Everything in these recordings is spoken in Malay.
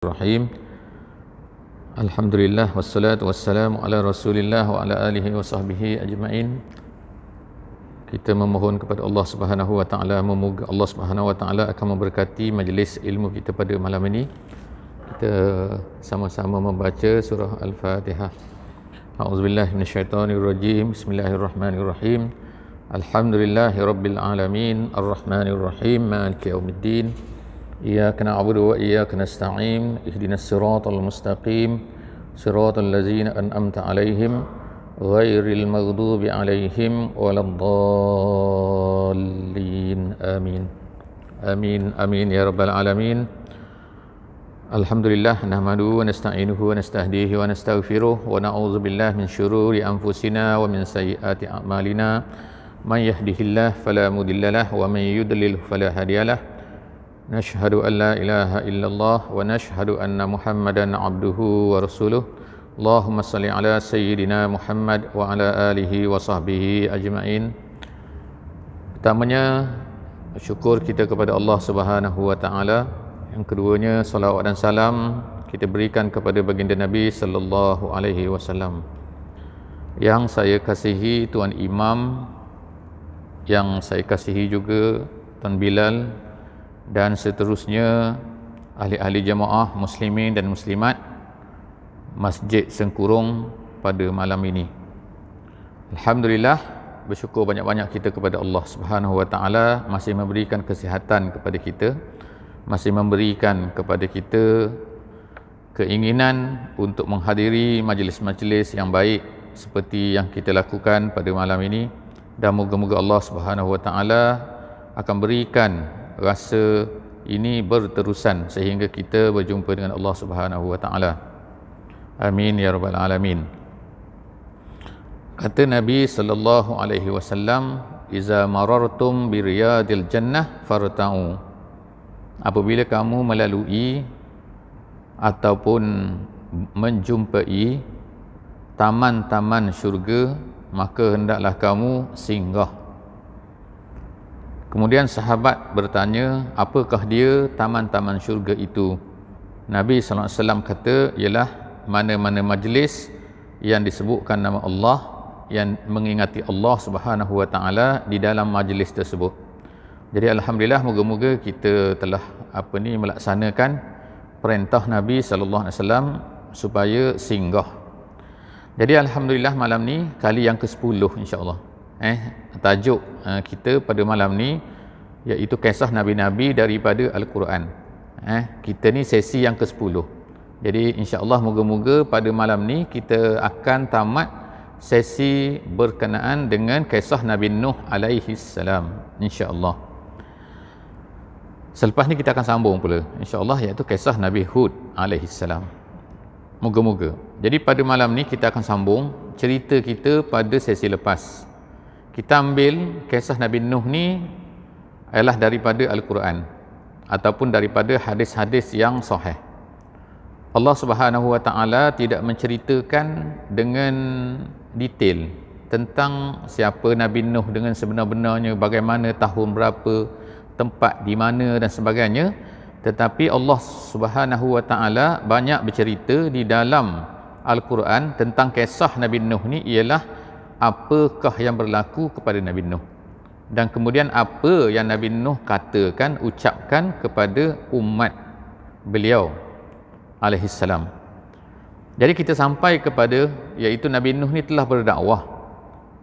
Bismillahirrahmanirrahim. Alhamdulillah wassalatu wassalamu ala Rasulillah wa ala alihi wa sahbihi ajma'in. Kita memohon kepada Allah Subhanahu wa taala, semoga Allah Subhanahu wa taala akan memberkati majlis ilmu kita pada malam ini. Kita sama-sama membaca surah Al-Fatihah. A'udzubillahi minasyaitonirrajim. Bismillahirrahmanirrahim. Alhamdulillahirabbil alamin, arrahmanirrahim, maliki yaumiddin. Iyyaka na'budu wa iyyaka nasta'in. Ihdinas siratal mustaqim. Siratal ladzina an'amta 'alaihim ghairil maghdubi 'alaihim waladdallin. Amin. Amin amin ya rabbal alamin. Alhamdulillah nahmaduhu wa nasta'inuhu wa nastahdihi wa nastaghfiruh wa na'udzu billahi min syururi anfusina wa min sayyiati a'malina. Man yahdihillahu fala mudhillalah wa man yudlil fala hadiyalah. Nashhadu an la ilaha illallah wa nashhadu anna Muhammadan abduhu wa rasuluh. Allahumma salli ala sayyidina Muhammad wa ala alihi wa sahbihi ajma'in. Pertamanya syukur kita kepada Allah Subhanahu wa taala. Yang keduanya salawat dan salam kita berikan kepada baginda Nabi sallallahu alaihi wasallam. Yang saya kasihi Tuan Imam, yang saya kasihi juga Tuan Bilal, dan seterusnya ahli-ahli jemaah muslimin dan muslimat Masjid Sengkurung pada malam ini. Alhamdulillah, bersyukur banyak-banyak kita kepada Allah Subhanahu wa taala masih memberikan kesihatan kepada kita, masih memberikan kepada kita keinginan untuk menghadiri majlis-majlis yang baik seperti yang kita lakukan pada malam ini, dan moga-moga Allah Subhanahu wa taala akan berikan rasa ini berterusan sehingga kita berjumpa dengan Allah Subhanahu wa taala. Amin ya rabbal alamin. Kata Nabi sallallahu alaihi wasallam, "Iza marartum bi riyadil jannah farta'u." Apabila kamu melalui ataupun menjumpai taman-taman syurga, maka hendaklah kamu singgah. Kemudian sahabat bertanya, apakah dia taman-taman syurga itu? Nabi SAW kata, ialah mana-mana majlis yang disebutkan nama Allah, yang mengingati Allah Subhanahu wa taala di dalam majlis tersebut. Jadi alhamdulillah, moga-moga kita telah melaksanakan perintah Nabi SAW supaya singgah. Jadi alhamdulillah malam ni kali yang ke-10 insya-Allah. Tajuk kita pada malam ni iaitu kisah Nabi-Nabi daripada Al-Quran. Kita ni sesi yang ke-10. Jadi insya-Allah moga-moga pada malam ni kita akan tamat sesi berkenaan dengan kisah Nabi Nuh alaihi salam, insya-Allah. Selepas ni kita akan sambung pula insya-Allah, iaitu kisah Nabi Hud alaihi salam. Moga-moga. Jadi pada malam ni kita akan sambung cerita kita pada sesi lepas. Kita ambil kisah Nabi Nuh ni adalah daripada Al-Quran ataupun daripada hadis-hadis yang sahih. Allah Subhanahu wa taala tidak menceritakan dengan detail tentang siapa Nabi Nuh dengan sebenar-benarnya, bagaimana tahun berapa, tempat di mana dan sebagainya, tetapi Allah Subhanahu wa taala banyak bercerita di dalam Al-Quran tentang kisah Nabi Nuh ni, ialah apakah yang berlaku kepada Nabi Nuh, dan kemudian apa yang Nabi Nuh katakan, ucapkan kepada umat beliau alaihi salam. Jadi kita sampai kepada iaitu Nabi Nuh ni telah berdakwah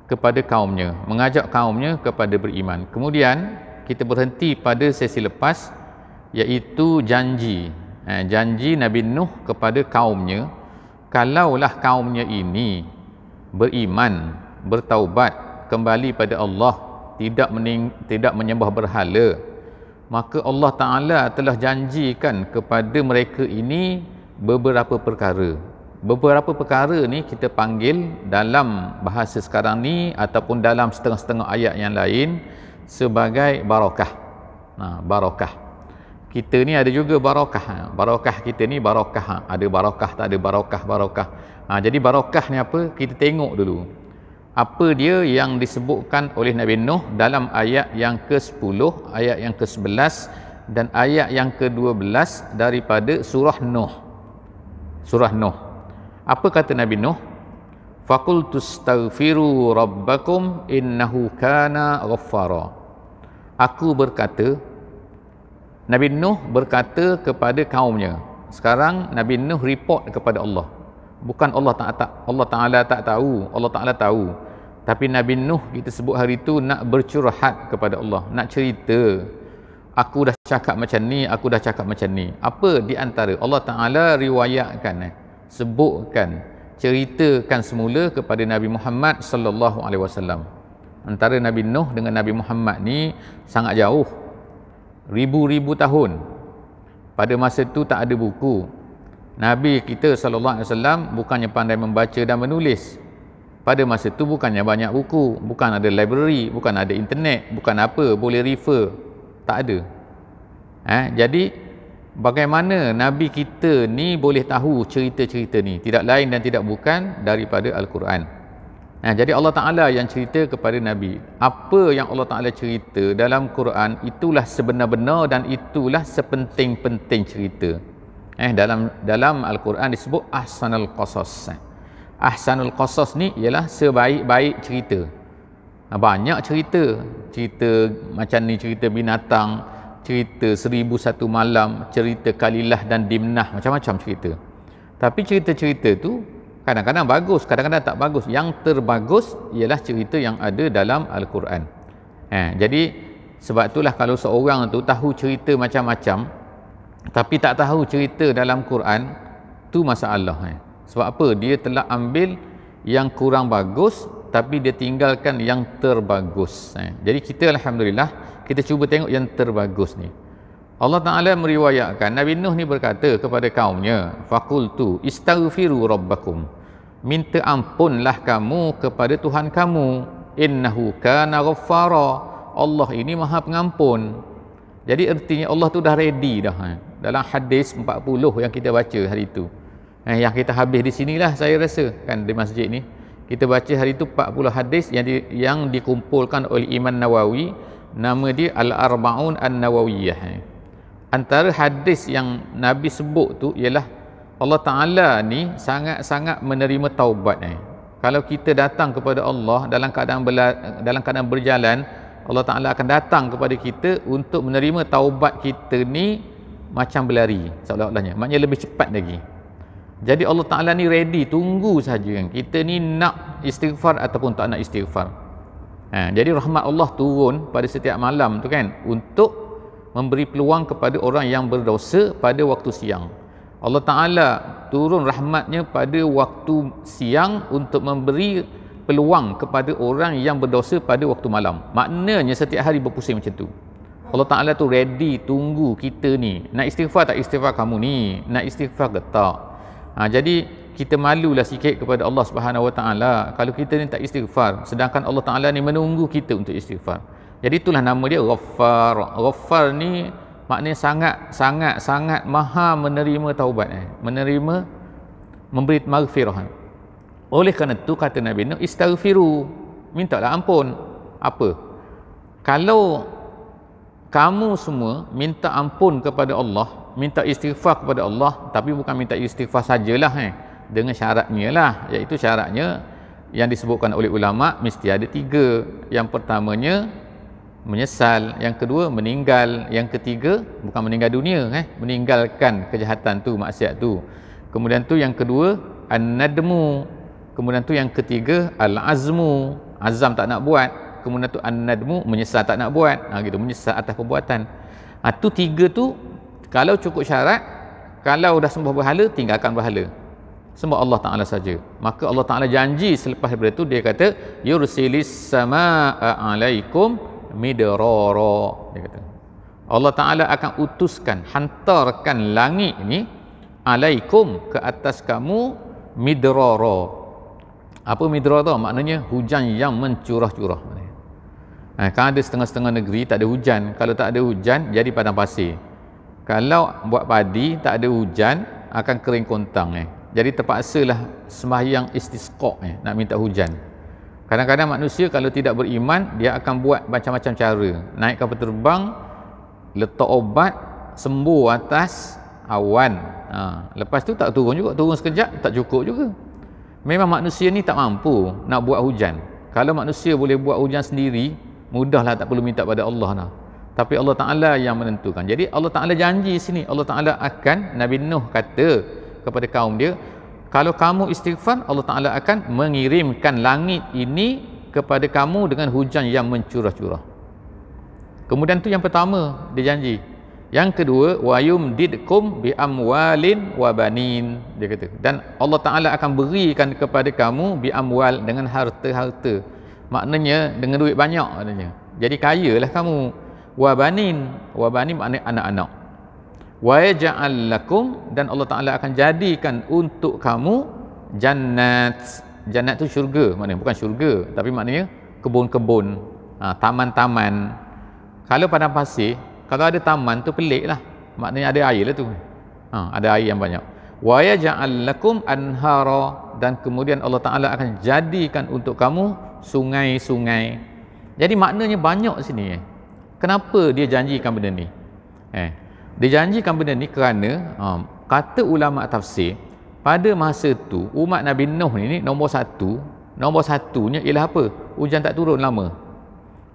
kepada kaumnya, mengajak kaumnya kepada beriman. Kemudian kita berhenti pada sesi lepas iaitu janji Nabi Nuh kepada kaumnya, kalaulah kaumnya ini beriman, bertaubat, kembali pada Allah, tidak menyembah berhala, maka Allah Ta'ala telah janjikan kepada mereka ini beberapa perkara. Beberapa perkara ni kita panggil dalam bahasa sekarang ni ataupun dalam setengah-setengah ayat yang lain sebagai barakah. Barakah. Kita ni ada juga barakah. Barakah kita ni barakah. Ada barakah, tak ada barakah. Jadi barakah ni apa? Kita tengok dulu. Apa dia yang disebutkan oleh Nabi Nuh dalam ayat yang ke-10, ayat yang ke-11 dan ayat yang ke-12 daripada surah Nuh. Surah Nuh. Apa kata Nabi Nuh? Faqultu astaghfiru rabbakum innahu kana ghaffara. Aku berkata, Nabi Nuh berkata kepada kaumnya. Sekarang Nabi Nuh report kepada Allah. Bukan Allah Ta'ala tak tahu, Allah Ta'ala tahu. Tapi Nabi Nuh kita sebut hari itu nak bercurhat kepada Allah, nak cerita. Aku dah cakap macam ni, aku dah cakap macam ni. Apa di antara Allah Ta'ala riwayatkan, sebutkan, ceritakan semula kepada Nabi Muhammad sallallahu alaihi wasallam. Antara Nabi Nuh dengan Nabi Muhammad ni sangat jauh. Ribu-ribu tahun. Pada masa tu tak ada buku. Nabi kita sallallahu alaihi wasallam bukannya pandai membaca dan menulis. Pada masa tu bukannya banyak buku, bukan ada library, bukan ada internet, bukan apa boleh refer. Tak ada. Jadi bagaimana Nabi kita ni boleh tahu cerita-cerita ni? Tidak lain dan tidak bukan daripada Al-Quran. Jadi Allah Ta'ala yang cerita kepada Nabi. Apa yang Allah Ta'ala cerita dalam Quran, itulah sebenar-benar dan itulah sepenting-penting cerita. Dalam Al-Quran disebut Ahsanul Qasas. Ahsanul Qasas ni ialah sebaik-baik cerita. Banyak cerita. Cerita macam ni, cerita binatang, cerita 1001 malam, cerita Kalilah dan Dimnah, macam-macam cerita. Tapi cerita-cerita tu kadang-kadang bagus, kadang-kadang tak bagus. Yang terbagus ialah cerita yang ada dalam Al-Quran. Jadi sebab itulah kalau seorang tu tahu cerita macam-macam tapi tak tahu cerita dalam Quran, tu masalah. Sebab apa? Dia telah ambil yang kurang bagus tapi dia tinggalkan yang terbagus. Jadi kita alhamdulillah kita cuba tengok yang terbagus ni. Allah Ta'ala meriwayatkan Nabi Nuh ni berkata kepada kaumnya, faqultu istaghfiru rabbakum, minta ampunlah kamu kepada Tuhan kamu, innahu kana ghaffara, Allah ini maha pengampun. Jadi artinya Allah tu dah ready dah. Dalam hadis 40 yang kita baca hari itu, yang kita habis di sinilah saya rasa kan, di masjid ni kita baca hari itu 40 hadis yang dikumpulkan oleh Imam Nawawi, nama dia Al-Arba'un An-Nawawiyah. Antara hadis yang Nabi sebut tu ialah Allah Ta'ala ni sangat-sangat menerima taubat. Kalau kita datang kepada Allah dalam keadaan berjalan, Allah Ta'ala akan datang kepada kita untuk menerima taubat kita ni macam berlari seolah-olahnya, maknanya lebih cepat lagi. Jadi Allah Ta'ala ni ready, tunggu saja kita ni nak istighfar ataupun tak nak istighfar. Jadi rahmat Allah turun pada setiap malam tu kan, untuk memberi peluang kepada orang yang berdosa pada waktu siang. Allah Ta'ala turun rahmatnya pada waktu siang untuk memberi peluang kepada orang yang berdosa pada waktu malam. Maknanya setiap hari berpusing macam tu. Allah Ta'ala tu ready, tunggu kita ni nak istighfar tak istighfar kamu ni, nak istighfar ke tak. Jadi kita malulah sikit kepada Allah Subhanahu Wa Ta'ala kalau kita ni tak istighfar, sedangkan Allah Ta'ala ni menunggu kita untuk istighfar. Jadi itulah nama dia Ghaffar. Ghaffar ni maknanya sangat maha menerima taubat, menerima, memberi maghfirah. Oleh kerana itu kata Nabi Nuh, istaghfiru, mintalah ampun. Apa? Kalau kamu semua minta ampun kepada Allah, minta istighfar kepada Allah, tapi bukan minta istighfar sajalah, dengan syaratnya lah, iaitu syaratnya yang disebutkan oleh ulama mesti ada 3. Yang pertamanya menyesal, yang kedua meninggal, yang ketiga bukan meninggal dunia, meninggalkan kejahatan tu, maksiat tu. Kemudian tu yang kedua an-nadmu, kemudian tu yang ketiga al-azmu, azam tak nak buat, kemudian tu an-nadmu, menyesal tak nak buat, gitu, menyesal atas perbuatan. Tu 3 tu kalau cukup syarat, kalau dah sembah berhala, tinggalkan berhala, sembah Allah Ta'ala saja. Maka Allah Ta'ala janji selepas daripada itu, dia kata yursilis samaa alaikum midrara, dia kata Allah Ta'ala akan utuskan, hantarkan langit ni alaikum, ke atas kamu, midrara. Apa midrara? Maknanya hujan yang mencurah-curah. Kan ada setengah-setengah negeri tak ada hujan. Kalau tak ada hujan jadi padang pasir. Kalau buat padi tak ada hujan akan kering kontang. Jadi terpaksalah sembahyang istisqa, nak minta hujan. Kadang-kadang manusia kalau tidak beriman, dia akan buat macam-macam cara. Naik kapal terbang, letak obat sembuh atas awan. Lepas tu tak turun juga, turun sekejap tak cukup juga. Memang manusia ni tak mampu nak buat hujan. Kalau manusia boleh buat hujan sendiri, mudahlah, tak perlu minta pada Allah lah. Tapi Allah Ta'ala yang menentukan. Jadi Allah Ta'ala janji sini, Allah Ta'ala akan, Nabi Nuh kata kepada kaum dia, kalau kamu istighfar, Allah Ta'ala akan mengirimkan langit ini kepada kamu dengan hujan yang mencurah-curah. Kemudian tu yang pertama dia janji. Yang kedua, wa yumdidkum bi amwalin wa banin, dia kata. Dan Allah Ta'ala akan berikan kepada kamu bi amwal, dengan harta-harta. Maknanya dengan duit banyak maknanya. Jadi kayalah kamu. Wa banin maknanya anak-anak. Wa yaj'al lakum, dan Allah Ta'ala akan jadikan untuk kamu jannat. Jannat tu syurga, maknanya bukan syurga, tapi maknanya kebun-kebun, taman-taman. Kalau padang pasir, kalau ada taman tu pelik lah, maknanya ada air lah tu. Ada air yang banyak. Wa yaj'al lakum anhara, dan kemudian Allah Ta'ala akan jadikan untuk kamu sungai-sungai. Jadi maknanya banyak sini. Kenapa dia janjikan benda ni? Dia janjikan benda ni kerana kata ulama tafsir, pada masa tu umat Nabi Nuh ni nombor satunya ialah apa? Hujan tak turun lama.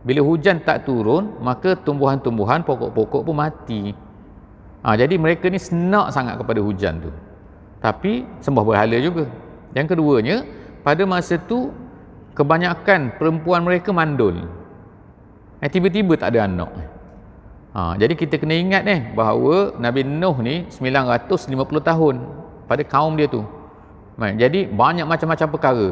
Bila hujan tak turun, maka tumbuhan-tumbuhan, pokok-pokok pun mati. Jadi mereka ni senak sangat kepada hujan tu. Tapi sembah berhala juga. Yang keduanya, pada masa tu kebanyakan perempuan mereka mandul. Tiba-tiba tak ada anak. Jadi kita kena ingat bahawa Nabi Nuh ni 950 tahun pada kaum dia tu. Jadi banyak macam-macam perkara.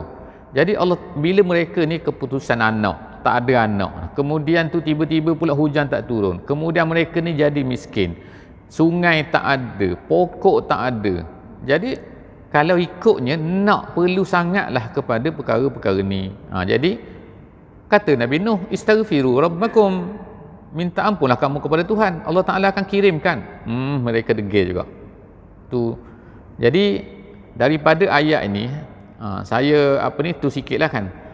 Jadi Allah, bila mereka ni keputusan anak, tak ada anak, kemudian tu tiba-tiba pula hujan tak turun, kemudian mereka ni jadi miskin, sungai tak ada, pokok tak ada. Jadi kalau ikutnya nak perlu sangatlah kepada perkara-perkara ni. Jadi kata Nabi Nuh, istaghfiru rabbakum, minta ampunlah kamu kepada Tuhan, Allah Ta'ala akan kirimkan. Mereka degil juga tu. Jadi daripada ayat ini, saya tu sikit lah kan,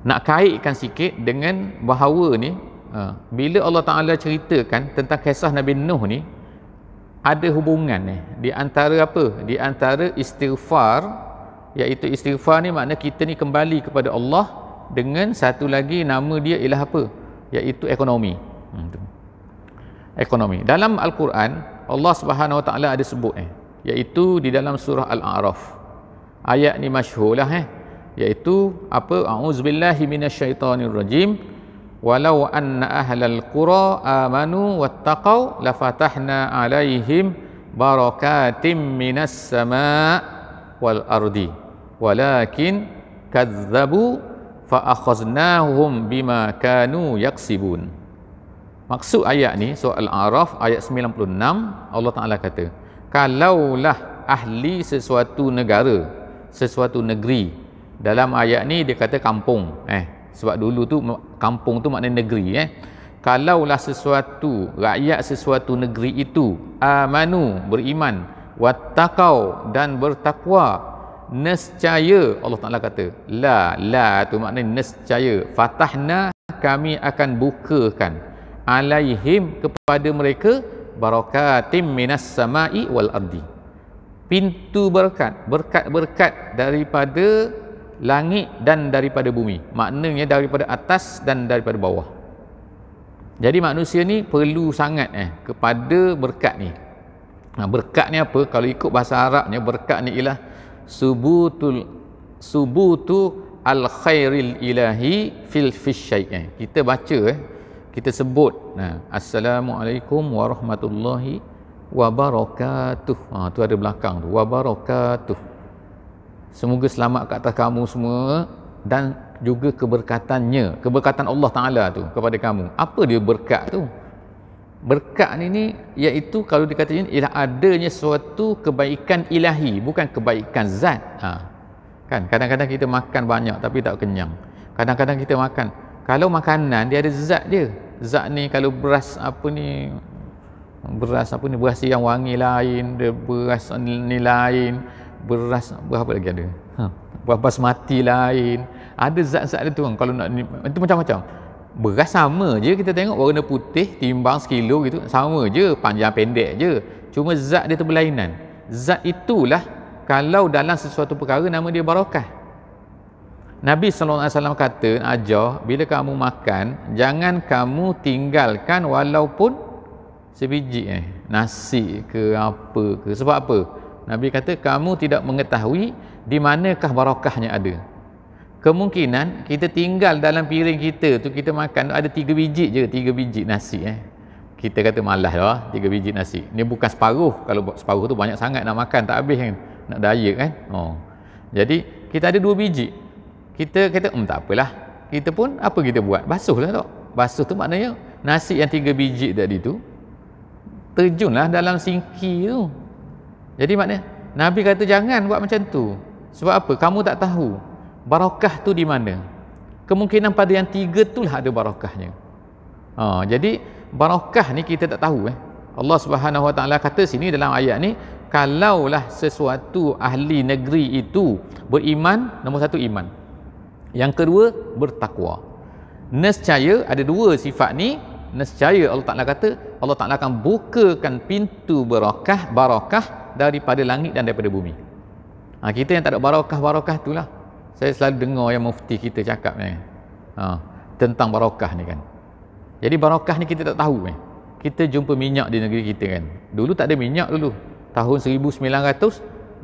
nak kaitkan sikit dengan bahawa ni, bila Allah Ta'ala ceritakan tentang kisah Nabi Nuh ni, ada hubungan di antara apa? Di antara istighfar, iaitu istighfar ni makna kita ni kembali kepada Allah, dengan satu lagi nama dia ialah apa? Iaitu ekonomi. Ekonomi. Dalam Al-Quran, Allah Subhanahu Wa Ta'ala ada sebut iaitu di dalam surah Al-A'raf. Ayat ni masyhur lah iaitu apa? A'udzubillahi minasyaitonirrajim. Walau anna ahlal qura amanu wattaqau lafatahna alaihim barakatim minas sama' wal ardi walakin kadzabu fa akhaznahum bima kanu yaksibun. Maksud ayat ni surah Al-A'raf ayat 96, Allah Ta'ala kata, kalaulah ahli sesuatu negara, sesuatu negeri. Dalam ayat ni dia kata kampung, sebab dulu tu kampung tu maknanya negeri. Kalaulah sesuatu rakyat sesuatu negeri itu amanu, beriman, wattaqau, dan bertakwa, nescaya, Allah Ta'ala kata, la tu maknanya nescaya, fatahna, kami akan bukakan, alaihim, kepada mereka, barakatim minas sama'i wal ardi, pintu berkat, berkat-berkat daripada langit dan daripada bumi, maknanya daripada atas dan daripada bawah. Jadi manusia ni perlu sangat kepada berkat ni. Berkat ni apa? Kalau ikut bahasa Arabnya, berkat ni ialah subutu al khairil ilahi fil syai'. Kita baca kita sebut assalamualaikum warahmatullahi wabarakatuh. Tu ada belakang tu, wabarakatuh. Semoga selamat ke atas kamu semua, dan juga keberkatannya, keberkatan Allah Ta'ala tu kepada kamu. Apa dia berkat tu? Berkat ni iaitu kalau dikatakan ialah adanya suatu kebaikan ilahi, bukan kebaikan zat. Kan kadang-kadang kita makan banyak tapi tak kenyang. Kadang-kadang kita makan, kalau makanan dia ada zat dia. Zat ni kalau beras beras yang wangi lain, dia beras ni lain, beras berapa lagi ada? Beras basmati lain. Ada zat-zat dia tu kan. Kalau nak itu macam-macam. Beras sama je, kita tengok warna putih timbang sekilo gitu, sama je, panjang pendek je, cuma zat dia tu berlainan. Zat itulah kalau dalam sesuatu perkara nama dia barakah. Nabi SAW kata, ajar bila kamu makan jangan kamu tinggalkan walaupun sebiji nasi ke apa ke. Sebab apa? Nabi kata kamu tidak mengetahui di manakah barakahnya ada. Kemungkinan kita tinggal dalam piring kita tu, kita makan ada 3 biji je, 3 biji nasi kita kata malas lah 3 biji nasi. Ni bukan separuh, kalau separuh tu banyak sangat nak makan tak habis kan, nak diet kan. Jadi kita ada 2 biji, kita kata tak apalah, kita pun apa kita buat, basuh lah tak. Basuh tu maknanya nasi yang 3 biji tadi tu terjunlah dalam sinki tu. Jadi maknanya Nabi kata jangan buat macam tu. Sebab apa? Kamu tak tahu barakah tu di mana. Kemungkinan pada yang 3 tu lah ada barakahnya. Jadi barakah ni kita tak tahu. Allah Subhanahu Wa Taala kata sini dalam ayat ni, kalaulah sesuatu ahli negeri itu beriman, nombor 1 iman, yang kedua bertakwa. Nescaya ada 2 sifat ni, nescaya Allah Taala kata Allah Taala akan bukakan pintu barakah daripada langit dan daripada bumi. Kita yang tak ada barakah itulah. Saya selalu dengar yang mufti kita cakap ni tentang barakah ni kan. Jadi barakah ni kita tak tahu Kita jumpa minyak di negeri kita kan. Dulu tak ada minyak dulu. Tahun 1900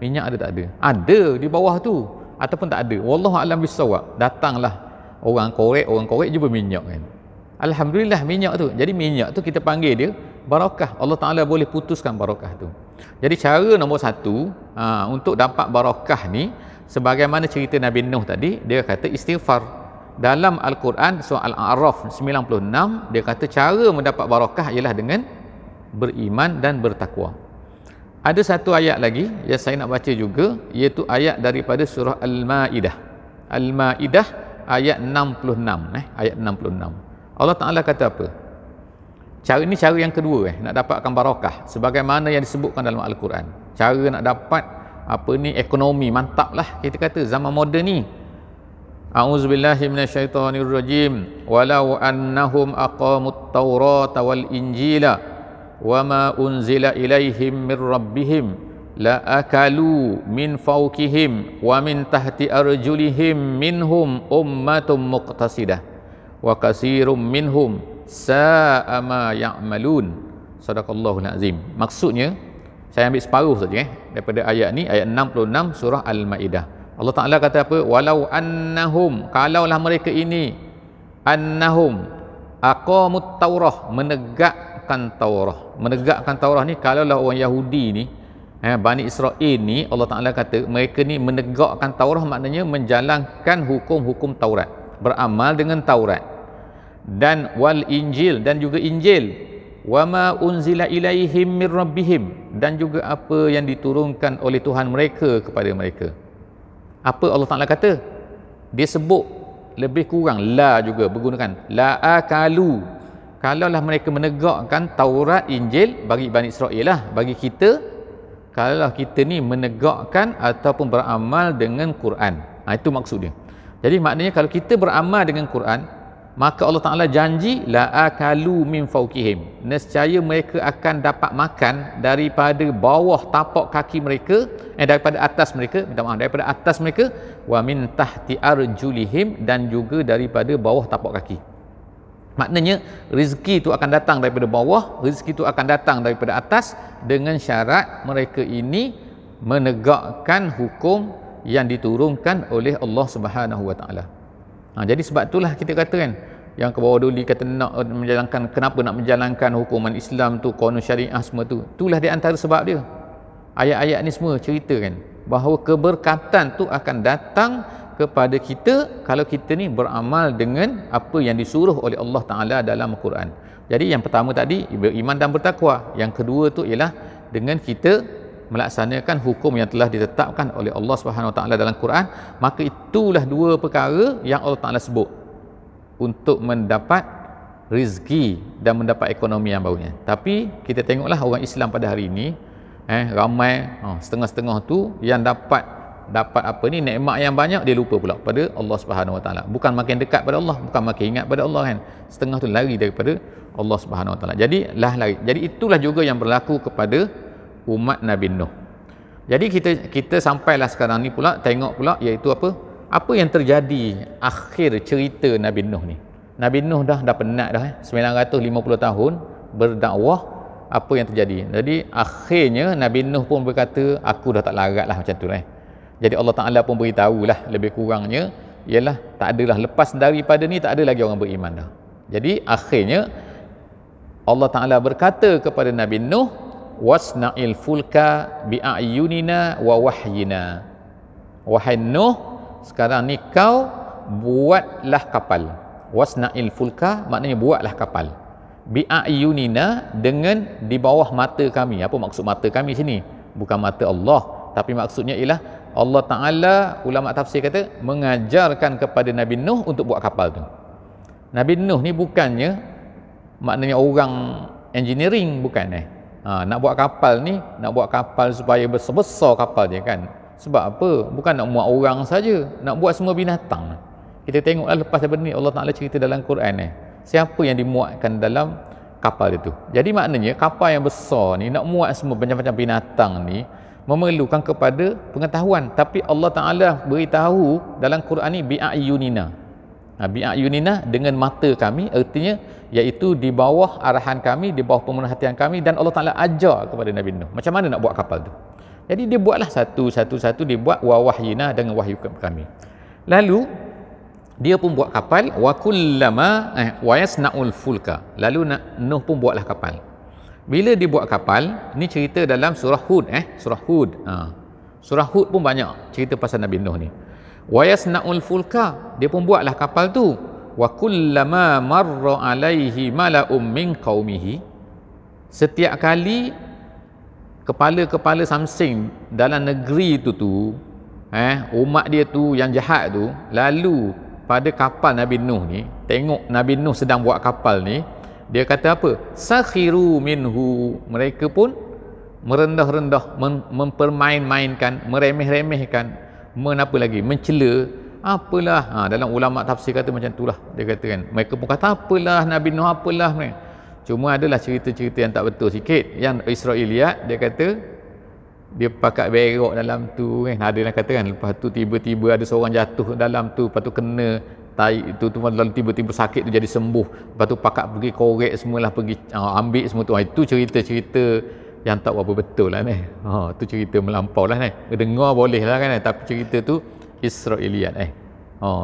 minyak ada tak ada? Ada di bawah tu ataupun tak ada. Wallahu a'lam bissawab. Datanglah orang korek jumpa minyak kan. Alhamdulillah minyak tu. Jadi minyak tu kita panggil dia barakah. Allah Taala boleh putuskan barakah tu. Jadi cara nombor 1 untuk dapat barakah ni, sebagaimana cerita Nabi Nuh tadi, dia kata istighfar. Dalam Al-Quran surah Al-A'raf 96 dia kata cara mendapat barakah ialah dengan beriman dan bertakwa. Ada satu ayat lagi yang saya nak baca juga, iaitu ayat daripada surah Al-Ma'idah. Al-Ma'idah ayat 66 ayat 66. Allah Taala kata apa? Cara ni cara yang kedua nak dapatkan barakah sebagaimana yang disebutkan dalam Al-Quran. Cara nak dapat ekonomi mantap lah kita kata zaman moden ni. A'udzubillahi minasyaitonirrajim. Walau annahum aqamut taurata wal injila wama unzila ilaihim mir rabbihim la akalu min fawqihim wa min tahti arjulihim minhum ummatum muqtasidah wa katsirum minhum sa'a ma ya'malun. Sadaqallahul azim. Maksudnya saya ambil separuh saja daripada ayat ni, ayat 66 surah Al-Maidah. Allah Taala kata apa? Walau annahum, kalaulah mereka ini, annahum aqamut taurah, menegakkan Taurah ni, kalaulah orang Yahudi ni, Bani Israel ni, Allah Taala kata mereka ni menegakkan Taurah, maknanya menjalankan hukum-hukum Taurat, beramal dengan Taurat, dan wal Injil, dan juga Injil, wama unzila ilaihim mir rabbihim, dan juga apa yang diturunkan oleh Tuhan mereka kepada mereka. Apa Allah Taala kata? Dia sebut lebih kurang la juga bergunakan la akalu. Kalaulah mereka menegakkan Taurat, Injil bagi Bani Israel lah, bagi kita, kalaulah kita ni menegakkan ataupun beramal dengan Quran. Itu maksud dia. Jadi maknanya kalau kita beramal dengan Quran, maka Allah Ta'ala janji la akalu min fawqihim, nescaya mereka akan dapat makan daripada bawah tapak kaki mereka, daripada atas mereka, daripada atas mereka, wa min tahti arjulihim, dan juga daripada bawah tapak kaki. Maknanya rezeki itu akan datang daripada bawah, rezeki itu akan datang daripada atas, dengan syarat mereka ini menegakkan hukum yang diturunkan oleh Allah Subhanahu Wa Taala. Jadi sebab itulah kita kata kan, yang ke bawah dulu kata nak menjalankan, kenapa nak menjalankan hukuman Islam tu, qanun syariah semua tu, itulah di antara sebab dia. Ayat-ayat ni semua cerita kan bahawa keberkatan tu akan datang kepada kita kalau kita ni beramal dengan apa yang disuruh oleh Allah Ta'ala dalam Al-Quran. Jadi yang pertama tadi beriman dan bertakwa, yang kedua tu ialah dengan kita melaksanakan hukum yang telah ditetapkan oleh Allah Subhanahu Wa Taala dalam Quran. Maka itulah dua perkara yang Allah Taala sebut untuk mendapat rezeki dan mendapat ekonomi yang barunya. Tapi kita tengoklah orang Islam pada hari ini ramai setengah-setengah tu yang dapat dapat apa ni, nikmat yang banyak, dia lupa pula pada Allah Subhanahu Wa Taala. Bukan makin dekat pada Allah, bukan makin ingat pada Allah kan. Setengah tu lari daripada Allah Subhanahu Wa Taala. Jadi lari. Jadi itulah juga yang berlaku kepada umat Nabi Nuh. Jadi kita sampailah sekarang ni pula tengok pula iaitu apa? Apa yang terjadi akhir cerita Nabi Nuh ni. Nabi Nuh dah penat dah 950 tahun berdakwah. Apa yang terjadi? Jadi akhirnya Nabi Nuh pun berkata, aku dah tak larat lah macam tu lah. Jadi Allah Ta'ala pun beritahulah lebih kurangnya ialah tak adalah, lepas daripada ni tak ada lagi orang beriman dah. Jadi akhirnya Allah Ta'ala berkata kepada Nabi Nuh, wasna'il fulka bi'ayunina wa wahyina. Wahai Nuh, sekarang ni kau buatlah kapal. Wasna'il fulka maknanya buatlah kapal. Bi'ayunina, dengan di bawah mata kami. Apa maksud mata kami sini? Bukan mata Allah, tapi maksudnya ialah Allah Ta'ala, ulama tafsir kata, mengajarkan kepada Nabi Nuh untuk buat kapal tu. Nabi Nuh ni bukannya maknanya orang engineering, bukan nak buat kapal ni, nak buat kapal supaya besar-besar kapal dia kan. Sebab apa? Bukan nak muat orang saja, nak buat semua binatang. Kita tengoklah lepas daripada ni Allah Ta'ala cerita dalam Quran siapa yang dimuatkan dalam kapal itu. Jadi maknanya kapal yang besar ni nak muat semua macam-macam binatang ni memerlukan kepada pengetahuan. Tapi Allah Ta'ala beritahu dalam Quran ni bi'ayunina. Bi'ayunina, dengan mata kami, artinya iaitu di bawah arahan kami, di bawah pemerhatian kami, dan Allah Ta'ala ajar kepada Nabi Nuh macam mana nak buat kapal tu. Jadi dia buatlah satu dia buat wa wahyina, dengan wahyu kami. Lalu dia pun buat kapal, wa kullama wa yasna'ul fulka. Lalu Nuh pun buatlah kapal. Bila dia buat kapal, ni cerita dalam surah Hud surah Hud. Surah Hud pun banyak cerita pasal Nabi Nuh ni. Wa yasna'ul fulka, dia pun buatlah kapal tu. Wa kullama marra alaihi mala'um min qaumihi. Setiap kali kepala-kepala samsing dalam negeri tu umat dia tu yang jahat tu lalu pada kapal Nabi Nuh ni, tengok Nabi Nuh sedang buat kapal ni, dia kata apa? Sakhiru minhu. Mereka pun merendah-rendah, mempermain-mainkan, meremeh-remehkan, menapa lagi? Mencela. Apalah. Dalam ulama tafsir kata macam itulah. Dia kata kan. Mereka pun kata apalah Nabi Nuh, apalah. Cuma adalah cerita-cerita yang tak betul sikit. Yang Israeliat, dia kata dia pakat berok dalam tu kan. Ada yang kata kan, lepas tu tiba-tiba ada seorang jatuh dalam tu, lepas tu kena taik tu lalu tiba-tiba sakit tu jadi sembuh, lepas tu pakat pergi korek semualah, pergi ambil semua tu. Itu cerita-cerita yang tak berapa betul lah ni. Tu cerita melampau lah ni. Dengar boleh lah kan, tapi cerita tu Israeliat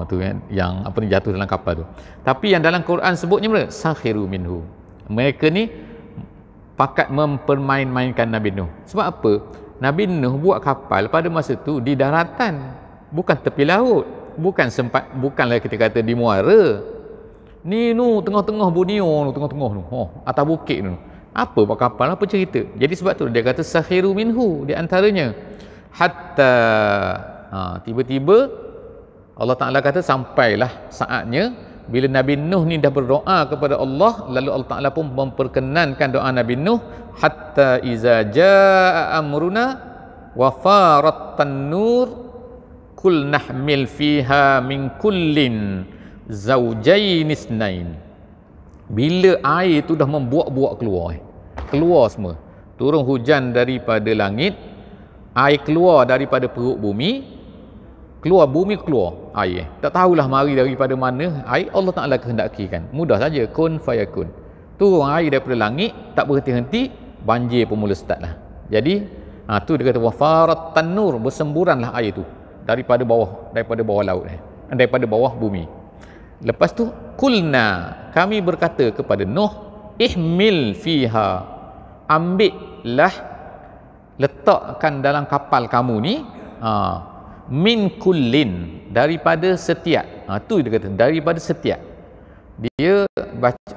tu kan, yang apa ni, jatuh dalam kapal tu. Tapi yang dalam Quran sebutnya mereka sakhiru minhu. Mereka ni pakat mempermain-mainkan Nabi Nuh. Sebab apa? Nabi Nuh buat kapal pada masa tu di daratan, bukan tepi laut, bukanlah kita kata di muara. Ni tengah-tengah Borneo, tengah-tengah atas bukit tu. Apa buat kapal? Apa cerita? Jadi sebab tu dia kata sakhiru minhu, di antaranya hatta tiba-tiba Allah Ta'ala kata sampailah saatnya bila Nabi Nuh ni dah berdoa kepada Allah, lalu Allah Ta'ala pun memperkenankan doa Nabi Nuh, hatta iza jaa amruna wa farat tanur kul nahmil fiha min kullin zawjain isnain. Bila air tu dah membuak-buak keluar semua, turun hujan daripada langit, air keluar daripada perut bumi, keluar air, tak tahulah mari daripada mana air, Allah Ta'ala kehendakikan, mudah saja, kun fayakun, turun air daripada langit, tak berhenti-henti, banjir pun mula start lah. Jadi tu dia kata wafarat tanur, bersemburanlah air tu daripada bawah laut, daripada bawah bumi. Lepas tu kulna, kami berkata kepada Nuh, ihmil fiha, ambillah, letakkan dalam kapal kamu ni min kullin, daripada setiap. Tu dia kata daripada setiap. Dia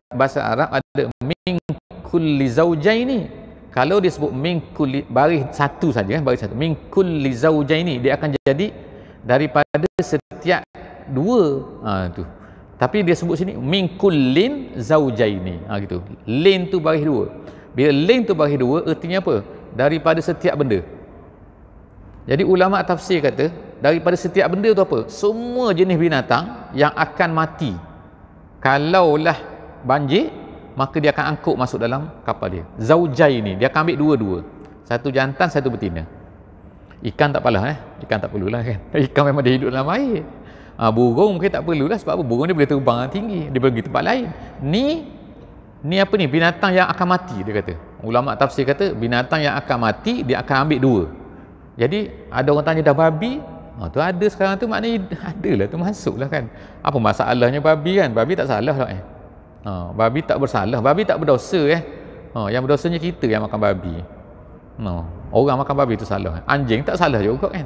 bahasa Arab ada min kulli zaujaini. Kalau dia sebut min kulli, baris satu saja kan, baris satu, min kulli zaujaini, dia akan jadi daripada setiap dua. Tu. Tapi dia sebut sini min kullin zaujaini. Gitu. Lin tu baris dua. Bila lin tu baris dua, artinya apa? Daripada setiap benda. Jadi ulama tafsir kata daripada setiap benda tu apa? Semua jenis binatang yang akan mati kalaulah banjir, maka dia akan angkut masuk dalam kapal dia. Zaujai ni dia akan ambil dua-dua, satu jantan satu betina. Ikan tak apalah, ikan tak perlulah kan, ikan memang dia hidup dalam air. Burung mungkin tak perlulah, sebab apa? Burung dia boleh terbang tinggi, dia pergi tempat lain. Ni apa ni? Binatang yang akan mati, dia kata. Ulama tafsir kata binatang yang akan mati dia akan ambil dua. Jadi ada orang tanya dah babi, tu ada sekarang tu, maknanya adalah tu, masuklah kan. Apa masalahnya babi kan? Babi tak salah lah babi tak bersalah, babi tak berdosa yang berdosanya kita yang makan babi. Orang makan babi tu salah. Anjing tak salah juga kan.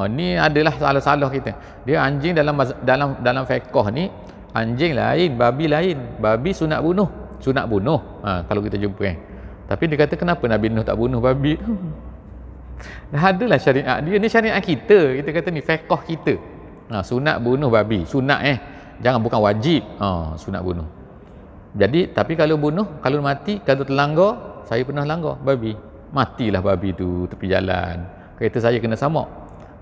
Ni adalah salah-salah kita. Dia anjing dalam fiqh ni, anjing lain, babi lain. Babi sunat bunuh, kalau kita jumpa kan. Tapi dia kata kenapa Nabi Nuh tak bunuh babi? Adalah syariat dia, ni syariat kita. Kita kata ni fiqh kita. Sunat bunuh babi, sunat jangan, bukan wajib. Sunat bunuh. Jadi tapi kalau bunuh, kalau mati, kalau terlanggar, saya pernah langgar babi, matilah babi tu tepi jalan, kereta saya kena samak.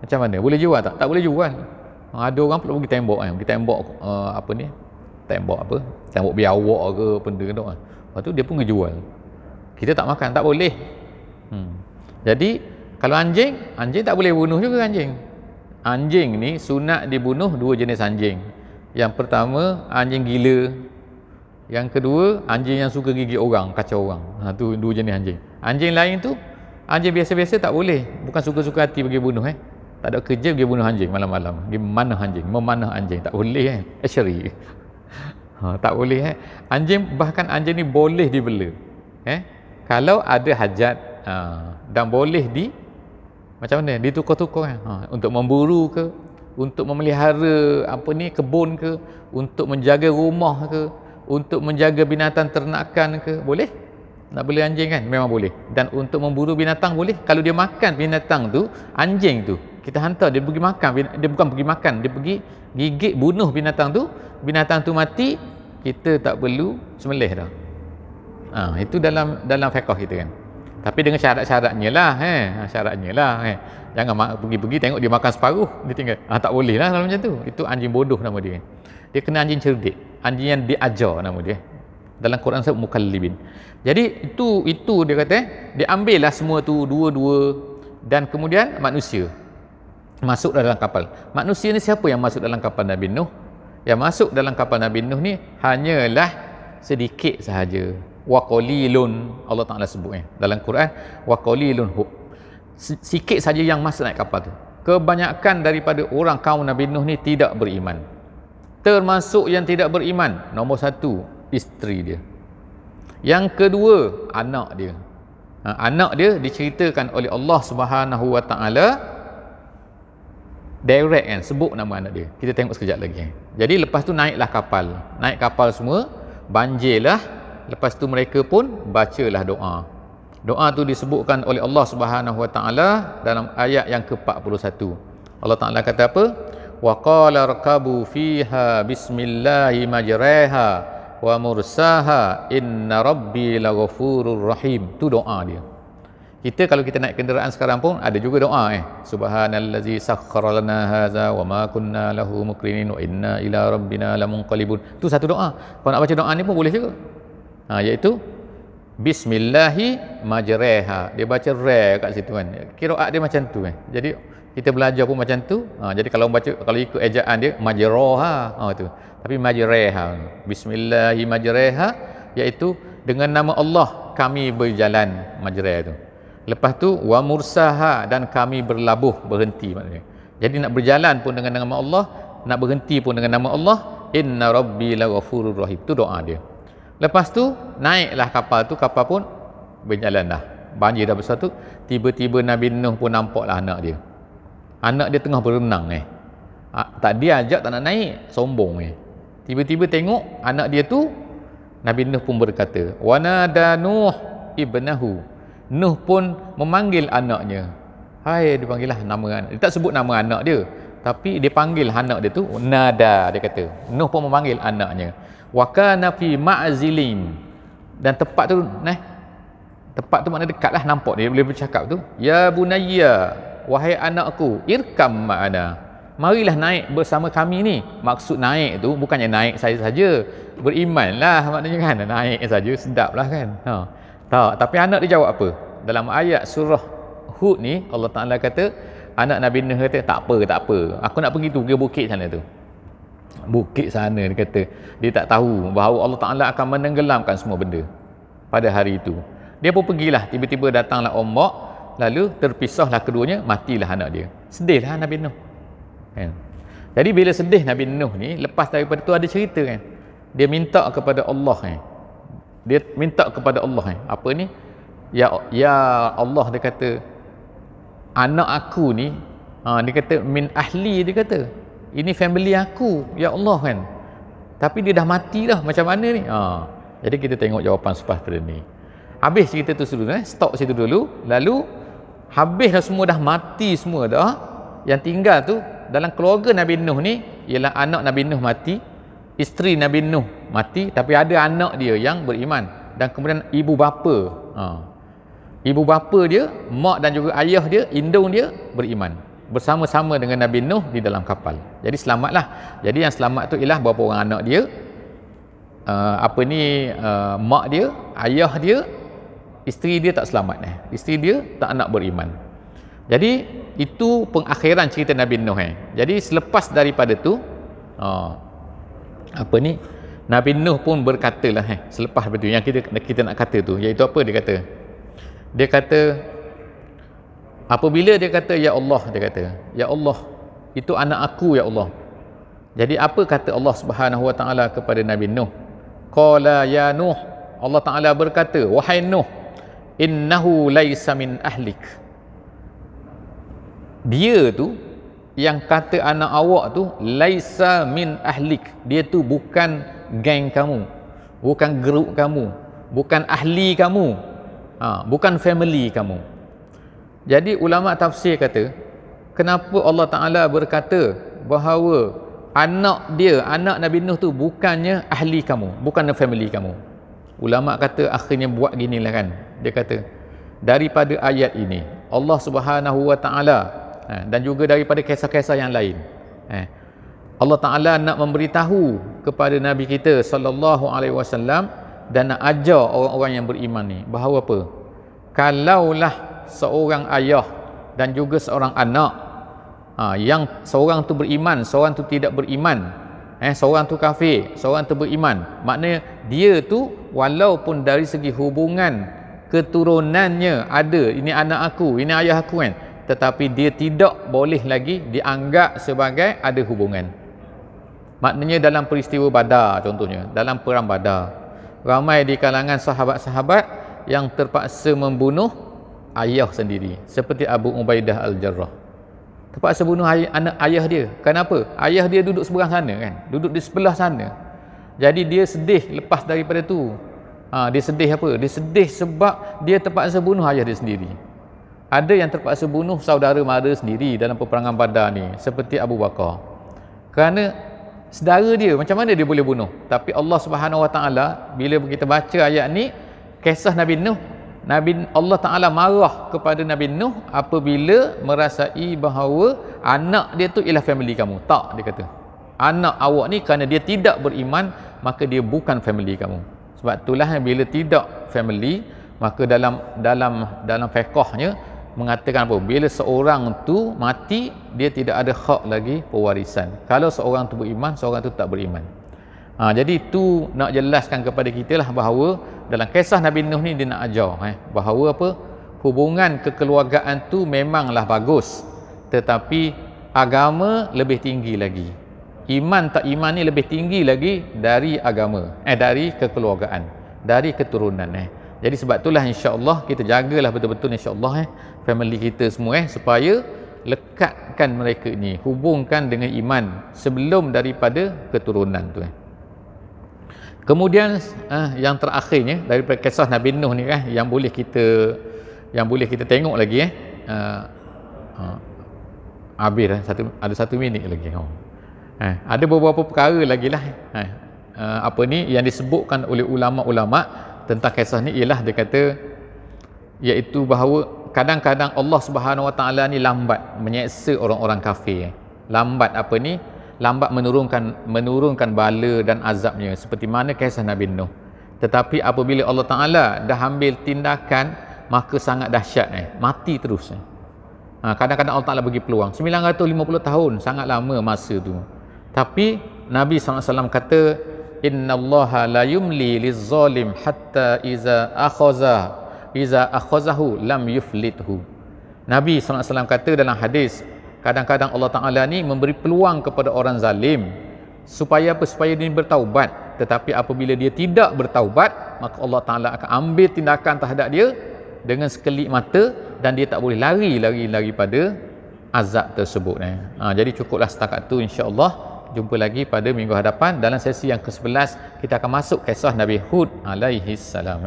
Macam mana? Boleh jual tak? Tak boleh jual. Ada orang pula pergi tembok apa ni? Tembok biawak ke benda tu. Lepas tu dia pun ngejual. Kita tak makan, tak boleh. Jadi kalau anjing tak boleh bunuh juga anjing. Anjing ni sunat dibunuh dua jenis anjing. Yang pertama anjing gila. Yang kedua anjing yang suka gigit orang, kacau orang. Tu dua jenis anjing. Anjing lain tu anjing biasa-biasa tak boleh. Bukan suka-suka hati pergi bunuh Tak ada kerja pergi bunuh anjing malam-malam. Pergi memanah anjing. Tak boleh syari. Tak boleh Anjing, bahkan anjing ni boleh dibela. Kalau ada hajat dan boleh macam mana? Ditukar-tukar untuk memburu ke, untuk memelihara kebun ke, untuk menjaga rumah ke, untuk menjaga binatang ternakan ke, boleh? Nak beli anjing kan? Memang boleh. Dan untuk memburu binatang boleh. Kalau dia makan binatang tu, anjing tu, kita hantar dia pergi makan, dia bukan pergi makan, dia pergi gigit, bunuh binatang tu mati, kita tak perlu sembelih dah. Itu dalam fiqh kita kan. Tapi dengan syarat-syaratnya lah, syaratnya lah. Jangan pergi-pergi tengok dia makan separuh, dia tinggal. Tak boleh lah kalau macam tu. Itu anjing bodoh nama dia. Dia kena anjing cerdik, anjing yang diajar nama dia. Dalam Quran sebut mukallibin. Jadi itu dia kata, dia ambillah semua tu dua-dua, dan kemudian manusia masuk dalam kapal. Manusia ni siapa yang masuk dalam kapal Nabi Nuh? Yang masuk dalam kapal Nabi Nuh ni hanyalah sedikit sahaja. Wa qalilun, Allah Taala sebut dalam Quran, wa qalilun sikit saja yang masuk naik kapal tu. Kebanyakan daripada orang kaum Nabi Nuh ni tidak beriman. Termasuk yang tidak beriman, nombor satu, isteri dia. Yang kedua, anak dia. Anak dia diceritakan oleh Allah Subhanahu Wa Taala direct kan, sebut nama anak dia. Kita tengok sekejap lagi. Jadi lepas tu naik kapal semua, banjirlah. Lepas tu mereka pun bacalah doa. Doa tu disebutkan oleh Allah Subhanahu Wa Taala dalam ayat yang ke-41. Allah Taala kata apa? Wa qala rakabu fiha bismillahi majraha wa mursaha inna rabbi laghafurur rahim. Tu doa dia. Kita kalau kita naik kenderaan sekarang pun ada juga doa subhanallazi sakhkhara lana hadza wa ma kunna lahu muqrinin wa inna ila rabbina lamunqalibun. Tu satu doa. Kalau nak baca doa ni pun boleh juga. Iaitu bismillahi majraha. Dia baca ra kat situ kan. Qiraat dia macam tu kan. Jadi kita belajar pun macam tu. Jadi kalau ikut ejaan dia majraha tu. Tapi majraha. Bismillahi majraha iaitu dengan nama Allah kami berjalan, majra tu. Lepas tu wa mursaha, dan kami berhenti maknanya. Jadi nak berjalan pun dengan nama Allah, nak berhenti pun dengan nama Allah. Inna rabbi laghafurur rahim. Tu doa dia. Lepas tu naiklah kapal pun berjalan dah. Banjir dah besar tu, tiba-tiba Nabi Nuh pun nampaklah anak dia. Anak dia tengah berenang tak dia ajak, tak nak naik, sombong Tiba-tiba tengok anak dia tu, Nabi Nuh pun berkata, wa nada Nuh ibnahu. Nuh pun memanggil anaknya. Hai, dia panggil lah nama anak. Dia tak sebut nama anak dia, tapi dia panggil anak dia tu nada, dia kata. Nuh pun memanggil anaknya. Wa kana fi ma'zilin, dan tempat tu tempat tu makna dekatlah, nampak dia boleh bercakap tu. Ya bunayya, wahai anakku, irkam ma'ana, marilah naik bersama kami ni. Maksud naik tu bukannya naik saya saja, berimanlah maknanya kan, naik saja sedaplah kan. Tak, tapi anak dia jawab apa? Dalam ayat surah Hud ni Allah Taala kata, anak Nabi Nuh kata, tak apa, aku nak pergi bukit sana tu. Bukit sana, dia kata dia tak tahu bahawa Allah Taala akan menenggelamkan semua benda pada hari itu. Dia pun pergilah, tiba-tiba datanglah ombak, lalu terpisahlah keduanya, matilah anak dia. Sedihlah Nabi Nuh kan. Jadi bila sedih Nabi Nuh ni, lepas daripada tu ada cerita kan, dia minta kepada Allah kan. Dia minta kepada Allah kan, apa ni, ya Allah, dia kata anak aku ni, dia kata min ahli, dia kata ini family aku ya Allah kan, tapi dia dah mati dah, macam mana ni? Jadi kita tengok jawapan sepahtera ni. Habis cerita tu dulu, stop situ dulu. Lalu habis dah semua, dah mati semua dah. Yang tinggal tu dalam keluarga Nabi Nuh ni ialah anak Nabi Nuh mati, isteri Nabi Nuh mati, tapi ada anak dia yang beriman, dan kemudian ibu bapa, ibu bapa dia, mak dan juga ayah dia, indung dia beriman bersama-sama dengan Nabi Nuh di dalam kapal. Jadi selamatlah. Jadi yang selamat tu ialah berapa orang anak dia, mak dia, ayah dia, isteri dia tak selamat, isteri dia tak nak beriman. Jadi itu pengakhiran cerita Nabi Nuh. Jadi selepas daripada tu Nabi Nuh pun berkatalah selepas itu yang kita nak kata tu, iaitu apa dia kata? Dia kata apabila dia kata ya Allah, dia kata ya Allah, itu anak aku ya Allah. Jadi apa kata Allah Subhanahu Wa Taala kepada Nabi Nuh? Qala ya Nuh, Allah Taala berkata, wahai Nuh, innahu laisa min ahlik. Dia tu yang kata anak awak tu laisa min ahlik, dia tu bukan geng kamu, bukan grup kamu, bukan ahli kamu, bukan family kamu. Jadi ulama tafsir kata, kenapa Allah Taala berkata bahawa anak dia, anak Nabi Nuh tu bukannya ahli kamu, bukan family kamu? Ulama kata akhirnya buat ginilah kan, dia kata daripada ayat ini Allah Subhanahu Wa Taala dan juga daripada kisah-kisah yang lain, Allah Taala nak memberitahu kepada Nabi kita sallallahu alaihi wasallam dan nak ajar orang-orang yang beriman ni bahawa apa? Kalaulah seorang ayah dan juga seorang anak, yang seorang tu beriman, seorang tu tidak beriman, seorang tu kafir, seorang tu beriman, maknanya dia tu walaupun dari segi hubungan keturunannya ada, ini anak aku, ini ayah aku kan, tetapi dia tidak boleh lagi dianggap sebagai ada hubungan. Maknanya dalam peristiwa Badar contohnya, dalam perang Badar, ramai di kalangan sahabat-sahabat yang terpaksa membunuh ayah sendiri, seperti Abu Ubaidah Al-Jarrah, terpaksa bunuh anak ayah dia. Kenapa? Ayah dia duduk seberang sana kan, duduk di sebelah sana. Jadi dia sedih lepas daripada tu. Dia sedih apa? Dia sedih sebab dia terpaksa bunuh ayah dia sendiri. Ada yang terpaksa bunuh saudara mara sendiri dalam peperangan Badar ni, seperti Abu Bakar. Kerana saudara dia, macam mana dia boleh bunuh? Tapi Allah Subhanahu Wa Taala bila kita baca ayat ni, kisah Nabi Nuh, Allah Ta'ala marah kepada Nabi Nuh apabila merasai bahawa anak dia tu ialah family kamu. Tak, dia kata anak awak ni kerana dia tidak beriman, maka dia bukan family kamu. Sebab itulah bila tidak family, maka dalam fiqhnya mengatakan apa? Bila seorang tu mati, dia tidak ada hak lagi pewarisan. Kalau seorang tu beriman, seorang tu tak beriman. Jadi itu nak jelaskan kepada kita lah bahawa dalam kisah Nabi Nuh ni dia nak ajar bahawa apa? Hubungan kekeluargaan tu memanglah bagus, tetapi agama lebih tinggi lagi. Iman tak iman ni lebih tinggi lagi dari agama, dari kekeluargaan, dari keturunan. Jadi sebab itulah insya-Allah kita jagalah betul-betul insya-Allah family kita semua supaya lekatkan mereka ni, hubungkan dengan iman sebelum daripada keturunan tu. Kemudian yang terakhirnya daripada kisah Nabi Nuh ni kan, yang boleh kita tengok lagi habis dah ada 1 minit lagi. Ada beberapa perkara lagi lah yang disebutkan oleh ulama-ulama tentang kisah ni, ialah dia kata iaitu bahawa kadang-kadang Allah Subhanahu Wa Taala ni lambat menyeksa orang-orang kafir. Lambat apa ni? Lambat menurunkan bala dan azabnya seperti mana kisah Nabi Nuh. Tetapi apabila Allah Taala dah ambil tindakan, maka sangat dahsyat, mati terus. Kadang-kadang Allah Taala bagi peluang 950 tahun, sangat lama masa tu. Tapi Nabi SAW kata, innallaha la yumli lizzalim hatta iza akhazahu lam yuflithu. Nabi SAW kata dalam hadis, kadang-kadang Allah Ta'ala ni memberi peluang kepada orang zalim supaya apa? Supaya dia bertaubat. Tetapi apabila dia tidak bertaubat, maka Allah Ta'ala akan ambil tindakan terhadap dia dengan sekelip mata dan dia tak boleh lari pada azab tersebut. Jadi cukuplah setakat tu, insya-Allah. Jumpa lagi pada minggu hadapan dalam sesi yang ke-11. Kita akan masuk kisah Nabi Hud alaihi salam.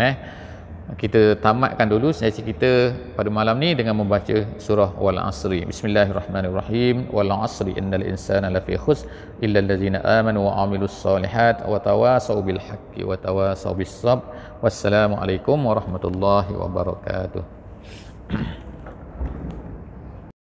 Kita tamatkan dulu sesi kita pada malam ni dengan membaca surah Wal Asri. Bismillahirrahmanirrahim. Wal Asri innal insana lafi khusr illa allazina amanu wa amilus solihat wa tawasau bil haqqi wa tawasau bis sabr. Wassalamualaikum warahmatullahi wabarakatuh.